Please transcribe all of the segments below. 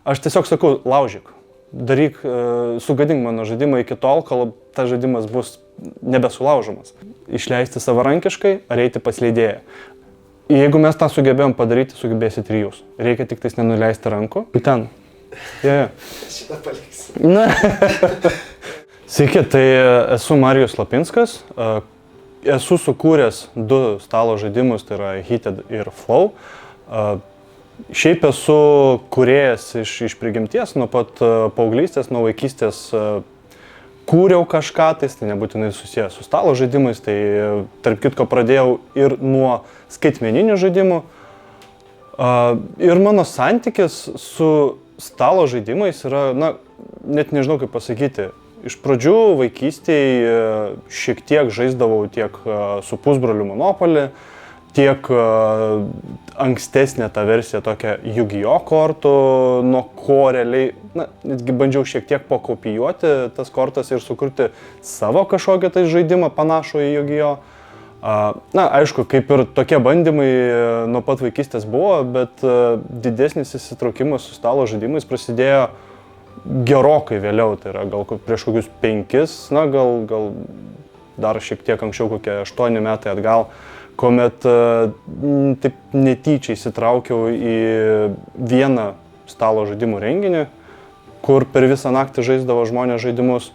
Aš tiesiog sakau, laužyk, daryk, sugadink mano žaidimą iki tol, kol tas žaidimas bus nebesulaužomas. Išleisti savarankiškai ar eiti pas leidėją. Jeigu mes tą sugebėjom padaryti, sugebėsit ir jūs. Reikia tik tais nenuleisti rankų. Ten. Yeah. Šitą paliksiu. Na. Sveiki, tai esu Marijus Lapinskas. Esu sukūręs 2 stalo žaidimus, tai yra Heated ir Flow. Šiaip esu kūrėjas iš prigimties, nuo pat paauglystės, nuo vaikystės kūriau kažką, tai nebūtinai susijęs su stalo žaidimais, tai tarp kitko pradėjau ir nuo skaitmeninių žaidimų. Ir mano santykis su stalo žaidimais yra, net nežinau kaip pasakyti. Iš pradžių vaikystėje šiek tiek žaisdavau tiek su pusbroliu Monopoly, tiek ankstesnė ta versija tokia Yu-Gi-Oh kortų, nuo ko realiai, netgi bandžiau šiek tiek pakopijuoti tas kortas ir sukurti savo kažkokią tai žaidimą panašų į Yu-Gi-Oh. Aišku, kaip ir tokie bandymai nuo pat vaikystės buvo, bet didesnis įsitraukimas su stalo žaidimais prasidėjo gerokai vėliau, tai yra gal prieš kokius 5, gal dar šiek tiek anksčiau, kokie 8 metai atgal, kuomet taip netyčia įsitraukiau į vieną stalo žaidimų renginį, kur per visą naktį žaisdavo žmonės žaidimus.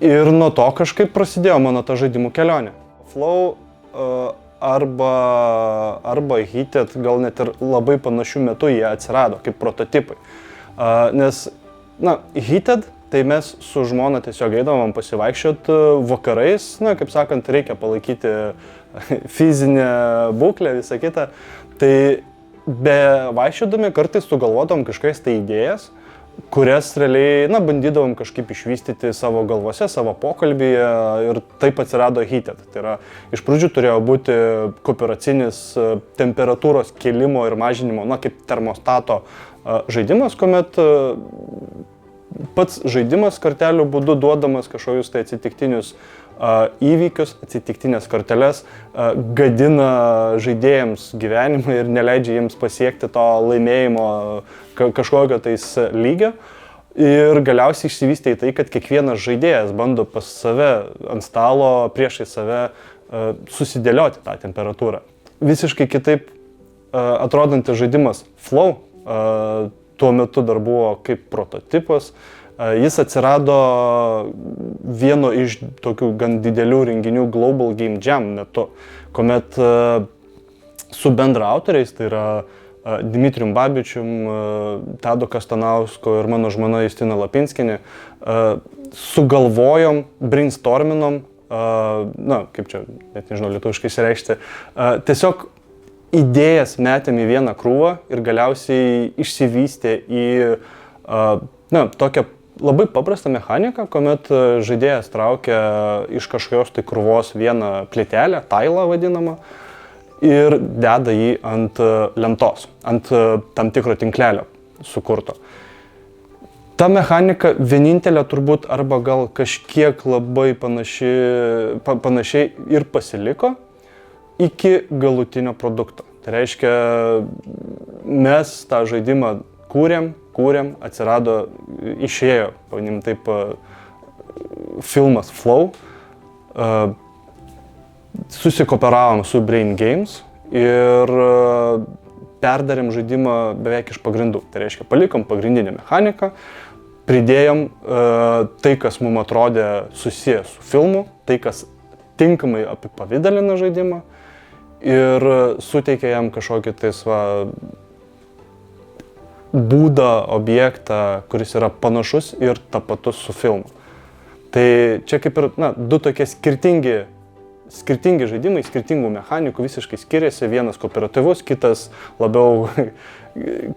Ir nuo to kažkaip prasidėjo mano ta žaidimų kelionė. Flow arba Heated gal net ir labai panašių metų jie atsirado kaip prototipai. Nes, Heated, tai mes su žmona tiesiog eidavom pasivaikščioti vakarais, kaip sakant, reikia palaikyti fizinę būklę, visą kitą. Tai be vaikščiodami kartais sugalvodavom kažkokias tai idėjas, kurias realiai, bandydavom kažkaip išvystyti savo galvose, savo pokalbyje ir taip atsirado Heated. Tai yra, iš pradžių turėjo būti kooperacinis temperatūros kėlimo ir mažinimo, kaip termostato žaidimas, kuomet pats žaidimas kortelių būdu duodamas kažkokius tai atsitiktinius įvykius, atsitiktinės korteles, gadina žaidėjams gyvenimą ir neleidžia jiems pasiekti to laimėjimo kažkokio tais lygio. Ir galiausiai išsivystė į tai, kad kiekvienas žaidėjas bando pas save ant stalo priešai save susidėlioti tą temperatūrą. Visiškai kitaip atrodantis žaidimas Flow tuo metu dar buvo kaip prototipas. Jis atsirado vieno iš tokių gan didelių renginių Global Game Jam metu, kuomet su bendraautoriais, tai yra Dmitrijum Babičium, Tadu Kastanausko ir mano žmona Justina Lapinskienė, sugalvojom, brainstorminom, kaip čia, net nežinau lietuviškai išsireikšti, tiesiog idėjas metėm į vieną krūvą ir galiausiai išsivystė į tokią labai paprastą mechaniką, kuomet žaidėjas traukia iš kažkokios tai krūvos vieną plytelę, tailą vadinamą, ir deda jį ant lentos, ant tam tikro tinklelio sukurto. Ta mechanika vienintelė turbūt arba gal kažkiek labai panašiai ir pasiliko iki galutinio produkto. Tai reiškia, mes tą žaidimą kūrėm, atsirado, išėjo, pavadinkim taip, filmas Flow, susikoperavom su Brain Games ir perdarėm žaidimą beveik iš pagrindų. Tai reiškia, palikom pagrindinę mechaniką, pridėjom tai, kas mums atrodė susijęs su filmu, tai, kas tinkamai apipavidalina žaidimą ir suteikė jam kažkokį būdą, objektą, kuris yra panašus ir tapatus su filmu. Tai čia kaip ir 2 tokie skirtingi žaidimai, skirtingų mechanikų, visiškai skiriasi. Vienas kooperatyvus, kitas labiau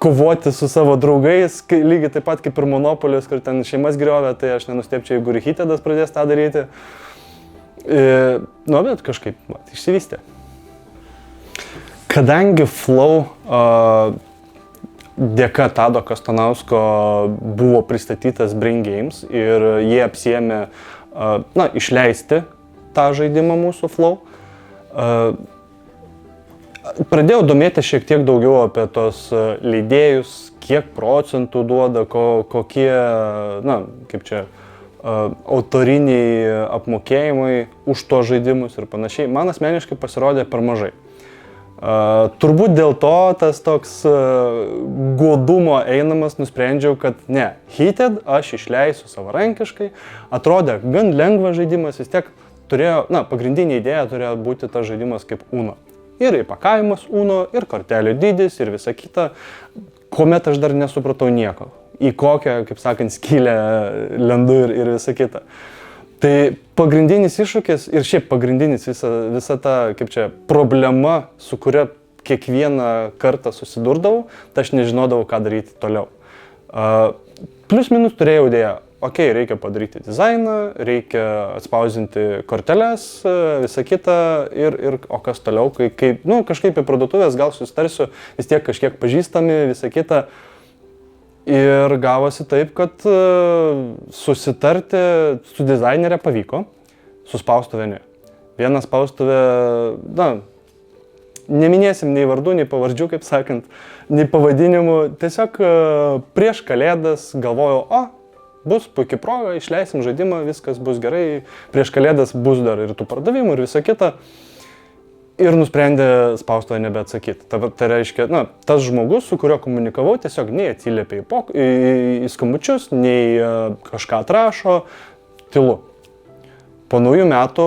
kovoti su savo draugais, lygiai taip pat kaip ir Monopolis, kur ten šeimas griovė, tai aš nenustebčiau, jeigu ir Heatedas pradės tą daryti. Bet kažkaip išsivystė. Kadangi Flow dėka Tado Kastanausko buvo pristatytas Brain Games ir jie apsiėmė išleisti tą žaidimą mūsų Flow, Pradėjau domėti šiek tiek daugiau apie tos leidėjus, kiek procentų duoda, kokie, na, kaip čia, autoriniai apmokėjimai už to žaidimus ir panašiai. Man asmeniškai pasirodė per mažai. Turbūt dėl to tas toks godumo einamas nusprendžiau, kad ne, Heated aš išleisiu savarankiškai, atrodė gan lengvas žaidimas, vis tiek turėjo, na, pagrindinė idėja turėjo būti tas žaidimas kaip Uno. Ir įpakavimas Uno, ir kortelių dydis, ir visa kita, kuomet aš dar nesupratau nieko, į kokią, kaip sakant, skylę lendu ir visa kita. Tai pagrindinis iššūkis ir šiaip pagrindinis visa ta, kaip čia, problema, su kuria kiekvieną kartą susidurdavau, tai aš nežinodavau, ką daryti toliau. Plius minus turėjau idėją, okei, reikia padaryti dizainą, reikia atspausinti korteles, visą kitą ir o kas toliau, kai nu, kažkaip į parduotuvės gal susitarsiu, vis tiek kažkiek pažįstami, visą kitą. Ir gavosi taip, kad susitarti su dizainerė pavyko, su spaustuvė ne. Viena spaustuvė, na, neminėsim nei vardų, nei pavardžių, kaip sakant, nei pavadinimų. Tiesiog prieš Kalėdas galvojau, bus puikia proga, išleisim žaidimą, viskas bus gerai, prieš Kalėdas bus dar ir tų pardavimų ir visa kita. Ir nusprendė spaustuvę nebeatsakyti. Tai reiškia, na, tas žmogus, su kuriuo komunikavau, tiesiog nei atsiliepė į skambučius, nei kažką atrašo, tylu. Po naujų metų,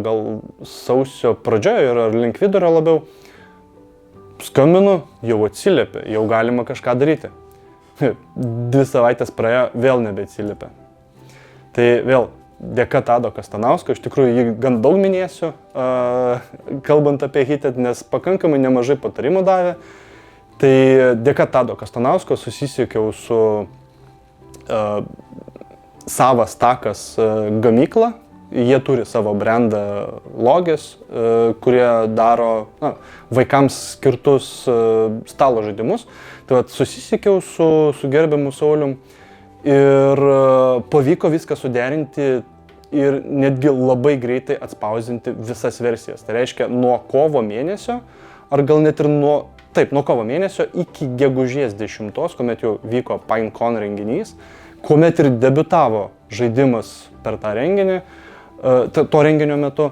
gal sausio pradžioje ar link vidurio labiau, skambinu, jau atsiliepė, jau galima kažką daryti. 2 savaitės praėjo, vėl nebeatsiliepė. Tai vėl, dėka Tado Kastanausko, iš tikrųjų jį gan daug minėsiu, kalbant apie Heated, nes pakankamai nemažai patarimų davė. Tai dėka Tado Kastanausko susisiekiau su Savas Takas gamykla. Jie turi savo brandą Logis, kurie daro vaikams skirtus stalo žaidimus. Tai vat, susisiekiau su gerbiamu Saulium ir pavyko viską suderinti ir netgi labai greitai atspausinti visas versijas. Tai reiškia nuo kovo mėnesio, ar gal net ir nuo kovo mėnesio iki gegužės 10, kuomet jau vyko PineCon renginys, kuomet ir debiutavo žaidimas per tą renginį, to renginio metu,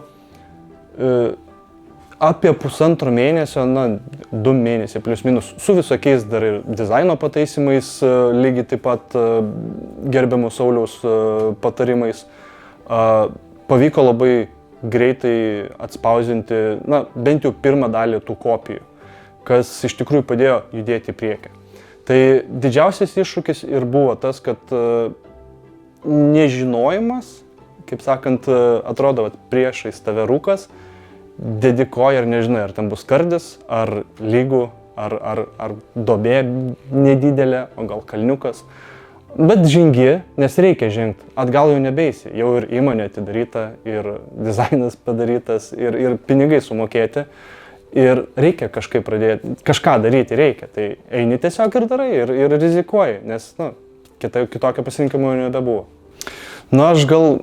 apie 1,5 mėnesio, 2 mėnesiai plius minus, su visokiais dar ir dizaino pataisimais, lygiai taip pat gerbiamų Sauliaus patarimais, pavyko labai greitai atspausinti, bent jau pirmą dalį tų kopijų, kas iš tikrųjų padėjo judėti į priekį. Tai didžiausias iššūkis ir buvo tas, kad nežinojimas, kaip sakant, atrodo, priešais tave rūkas, dedi koją ir nežinai, ar ten bus skardis, ar lygų, ar duobė nedidelė, o gal kalniukas. Bet žengi, nes reikia žengti, atgal jau nebeisi, jau ir įmonė atidaryta, ir dizainas padarytas, ir pinigai sumokėti. Ir reikia kažkaip pradėti, kažką daryti reikia, tai eini tiesiog ir darai, ir rizikuoji, nes kitokio pasirinkimo nebebuvo. Aš gal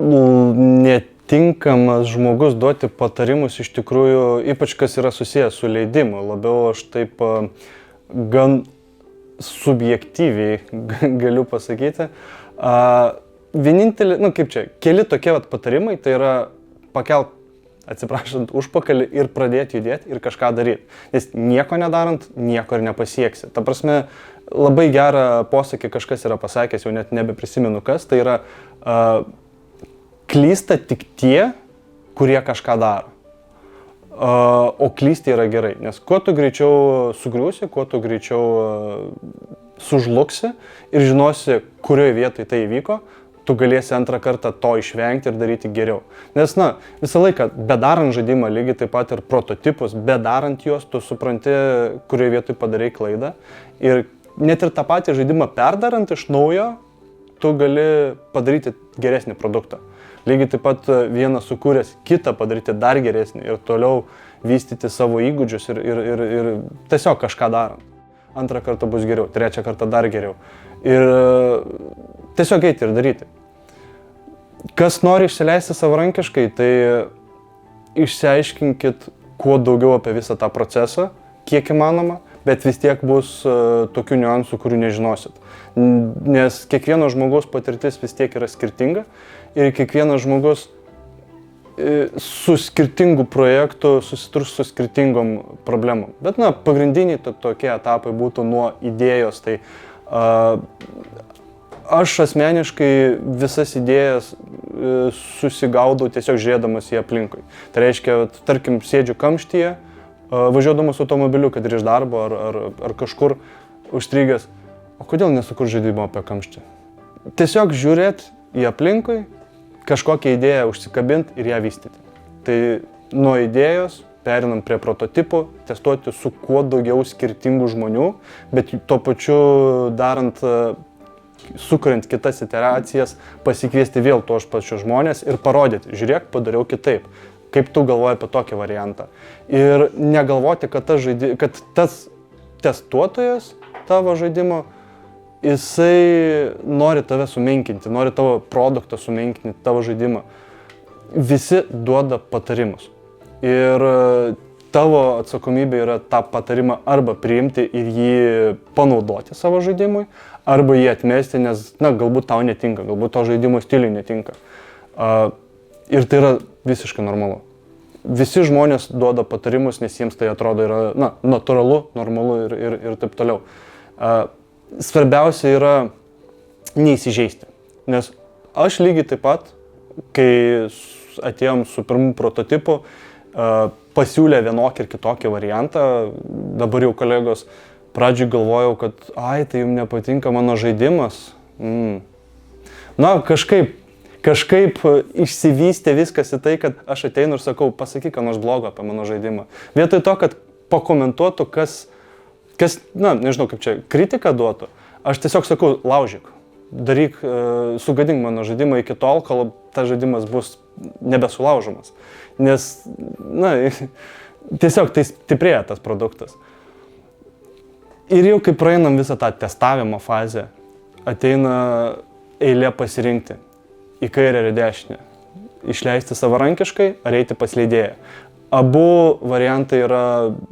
netinkamas žmogus duoti patarimus iš tikrųjų, ypač kas yra susijęs su leidimu, labiau aš taip gan subjektyviai galiu pasakyti. Vienintelį, keli tokie patarimai, tai yra pakelt, atsiprašant, užpakalį ir pradėti judėti ir kažką daryti. Nes nieko nedarant, nieko ir nepasieksi. Ta prasme, labai gerą posakį kažkas yra pasakęs, jau net nebeprisimenu kas, tai yra klysta tik tie, kurie kažką daro. O klysti yra gerai, nes kuo tu greičiau sugriūsi, kuo tu greičiau sužlugsi ir žinosi, kurioje vietoje tai įvyko, tu galėsi antrą kartą to išvengti ir daryti geriau. Nes, visą laiką, bedarant žaidimą, lygiai taip pat ir prototipus, bedarant juos, tu supranti, kurioje vietoje padarai klaidą. Ir net ir tą patį žaidimą perdarant iš naujo, tu gali padaryti geresnį produktą. Lygiai taip pat vieną sukūręs, kitą padaryti dar geresnį ir toliau vystyti savo įgūdžius ir tiesiog kažką darant. Antrą kartą bus geriau, trečią kartą dar geriau. Ir tiesiog eiti ir daryti. Kas nori išsileisti savarankiškai, tai išsiaiškinkit, kuo daugiau apie visą tą procesą, kiek įmanoma, bet vis tiek bus tokių niuansų, kurių nežinosit. Nes kiekvieno žmogaus patirtis vis tiek yra skirtinga ir kiekvienas žmogus su skirtingu projektu susiturs su skirtingom problemom. Bet, pagrindiniai tokie etapai būtų nuo idėjos. Tai aš asmeniškai visas idėjas susigaudau tiesiog žiūrėdamas į aplinkui. Tai reiškia, tarkim, sėdžiu kamštyje, važiuodamas automobiliu, kad ir iš darbo ar kažkur užstrigęs. O kodėl nesukurt žaidimo apie kamštį? Tiesiog žiūrėt į aplinkui, kažkokią idėją užsikabint ir ją vystyti. Tai nuo idėjos perinam prie prototipų, testuoti su kuo daugiau skirtingų žmonių, bet tuo pačiu darant, sukuriant kitas iteracijas, pasikviesti vėl tuos pačius žmonės ir parodyti, žiūrėk, padariau kitaip, kaip tu galvoji apie tokį variantą. Ir negalvoti, kad tas testuotojas tavo žaidimo, jisai nori tave sumenkinti, nori tavo produktą sumenkinti, tavo žaidimą. Visi duoda patarimus. Ir tavo atsakomybė yra tą patarimą arba priimti ir jį panaudoti savo žaidimui, arba jį atmesti, nes, galbūt tau netinka, galbūt to žaidimo stiliui netinka. Ir tai yra visiškai normalu. Visi žmonės duoda patarimus, nes jiems tai atrodo yra, natūralu, normalu ir taip toliau. Svarbiausia yra neįsižeisti, nes aš lygiai taip pat, kai atėjom su pirmu prototipu, pasiūlė vienokį ir kitokį variantą, dabar jau kolegos pradžioj galvojau, kad tai jums nepatinka mano žaidimas. Kažkaip išsivystė viskas į tai, kad aš ateinu ir sakau, pasakyk, ką nors blogo apie mano žaidimą. Vietoj to, kad pakomentuotų, kas, nežinau kaip čia, kritiką duotų, aš tiesiog sakau, laužyk, daryk, sugadink mano žaidimą iki tol, kol tas žaidimas bus nebesulaužomas. Nes, tiesiog tai stiprėja tas produktas. Ir jau kai praeinam visą tą testavimo fazę, ateina eilė pasirinkti į kairę ir į dešinę. Išleisti savarankiškai ar eiti pas leidėją. Abu variantai yra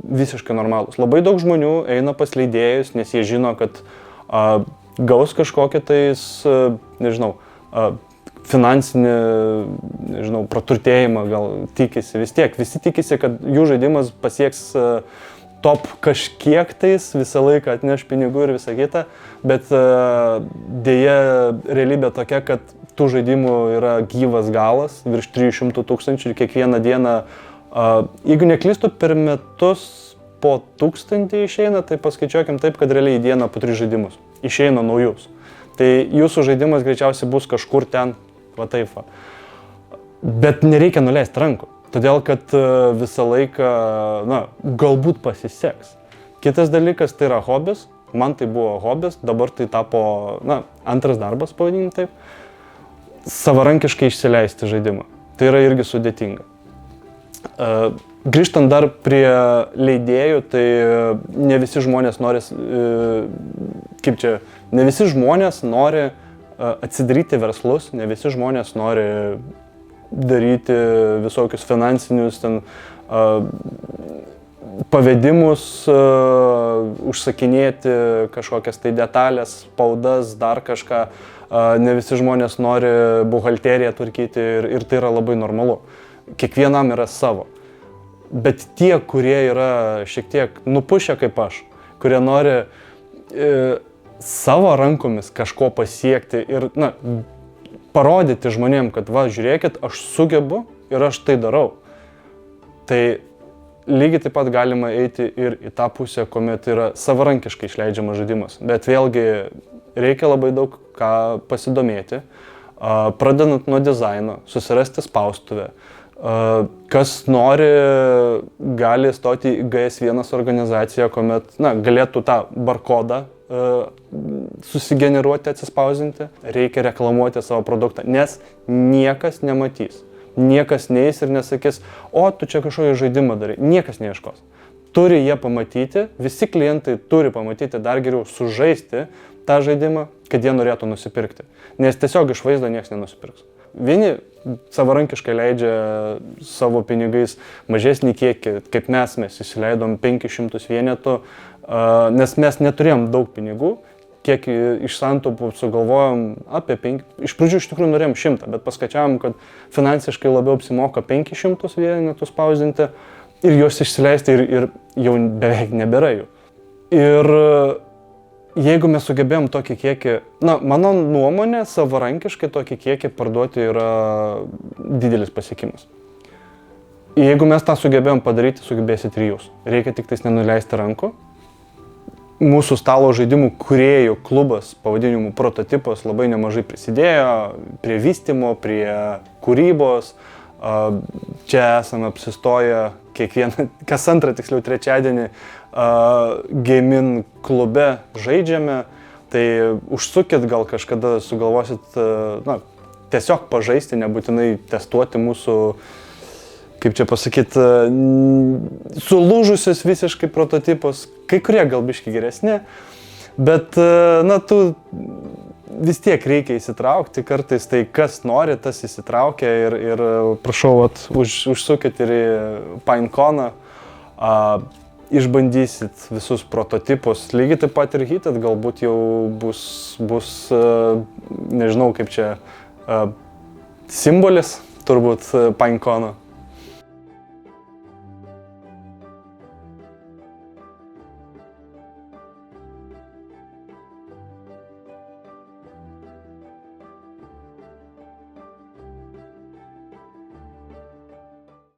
visiškai normalūs. Labai daug žmonių eina pas leidėjus, nes jie žino, kad gaus kažkokią tais, finansinį, praturtėjimą gal tikisi. Vis tiek, visi tikisi, kad jų žaidimas pasieks top kažkiek tais, visą laiką atneš pinigų ir visą kitą, bet dėja realybė tokia, kad tų žaidimų yra gyvas galas, virš 300 000 ir kiekvieną dieną, jeigu neklystu, per metus po 1000 išeina, tai paskaičiuokim taip, kad realiai į dieną po 3 žaidimus išeina naujus. Tai jūsų žaidimas greičiausiai bus kažkur ten, va taip va. Bet nereikia nuleisti rankų. Todėl, kad visą laiką, galbūt pasiseks. Kitas dalykas, tai yra hobis. Man tai buvo hobis, dabar tai tapo, antras darbas, pavadinkim taip. Savarankiškai išsileisti žaidimą. Tai yra irgi sudėtinga. Grįžtant dar prie leidėjų, tai ne visi žmonės nori, atsidaryti verslus, ne visi žmonės nori daryti visokius finansinius pavedimus, užsakinėti kažkokias tai detalės, spaudas, dar kažką. Ne visi žmonės nori buhalteriją tvarkyti ir tai yra labai normalu. Kiekvienam yra savo. Bet tie, kurie yra šiek tiek nupušę kaip aš, kurie nori savo rankomis kažko pasiekti ir parodyti žmonėm, kad žiūrėkit, aš sugebu ir aš tai darau. Tai lygiai taip pat galima eiti ir į tą pusę, kuomet yra savarankiškai išleidžiamas žaidimas. Bet vėlgi reikia labai daug ką pasidomėti, pradedant nuo dizaino, susirasti spaustuvę. Kas nori, gali stoti į GS1 organizaciją, kuomet galėtų tą barkodą susigeneruoti, atsispausinti, reikia reklamuoti savo produktą, nes niekas nematys. Niekas neis ir nesakys, o tu čia kažkokį žaidimą darai. Niekas neieškos. Turi jie pamatyti, visi klientai turi pamatyti, dar geriau sužaisti tą žaidimą, kad jie norėtų nusipirkti. Nes tiesiog iš vaizdo niekas nenusipirks. Vieni savarankiškai leidžia savo pinigais mažesnį kiekį, kaip mes įsileidom 500 vienetų, nes mes neturėjom daug pinigų, kiek iš santaupų sugalvojom apie 5, iš pradžių iš tikrųjų norėjom 100, bet paskaičiavom, kad finansiškai labiau apsimoka 500 vienetų spausdinti ir juos išsileisti ir jau beveik nebėra jų. Ir jeigu mes sugebėjom tokį kiekį, mano nuomonė, savarankiškai tokį kiekį parduoti yra didelis pasiekimas. Jeigu mes tą sugebėjom padaryti, sugebėsit ir jūs. Reikia tik tais nenuleisti rankų. Mūsų stalo žaidimų kūrėjų klubas, pavadinimu Prototipas, labai nemažai prisidėjo prie vystymo, prie kūrybos. Čia esame apsistoję kas antrą, tiksliau trečiadienį, Gaming klube žaidžiame. Tai užsukit, gal kažkada sugalvosit, tiesiog pažaisti, nebūtinai testuoti mūsų, kaip čia pasakyti, sulūžusius visiškai prototipus, kai kurie gal biški geresni, bet, tu vis tiek reikia įsitraukti, kartais tai kas nori, tas įsitraukia ir prašau, užsukit ir į PineConą, išbandysit visus prototipus, lygiai taip pat ir Heated galbūt jau bus, nežinau kaip čia, simbolis turbūt PineCono.